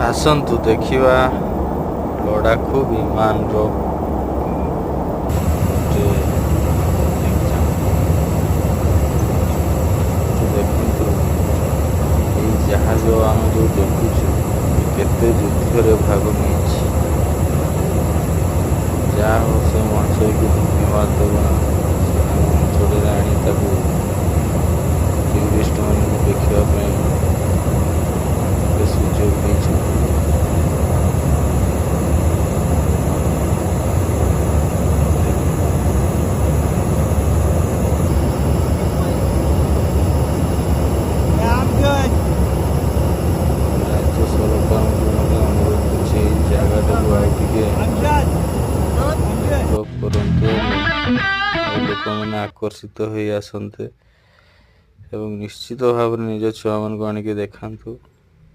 ଆସନ୍ତୁ ଦେଖିବା ଲଡ଼ାଖୁ ବିମାନର ଗୋଟେ ଏକ୍ଜାମ୍। ଦେଖନ୍ତୁ ଏଇ ଜାହାଜ ଆମେ ଯେଉଁ ଦେଖୁଛୁ କେତେ ଯୁଦ୍ଧରେ ଭାଗ ନେଇଛି। ଯାହା ହଉ ସେ ମଣିଷକୁ ଧନ୍ୟବାଦ ଦେବା, ସେ ଆମ ଅଞ୍ଚଳରେ ଆଣି ତାକୁ ଟୁରିଷ୍ଟ ମାନଙ୍କୁ ଦେଖିବା ପାଇଁ ଗୋଟେ ସୁଯୋଗ ଦେଇଛନ୍ତି। ରାଜ୍ୟ ସରକାରଙ୍କୁ ମଧ୍ୟ ଅନୁରୋଧ କରୁଛି ଏଇ ଜାଗାଟାକୁ ଆଉ ଟିକେ ଡେଭଲପ୍ କରନ୍ତୁ ଆଉ ଲୋକମାନେ ଆକର୍ଷିତ ହୋଇ ଆସନ୍ତେ ଏବଂ ନିଶ୍ଚିତ ଭାବରେ ନିଜ ଛୁଆମାନଙ୍କୁ ଆଣିକି ଦେଖାନ୍ତୁ।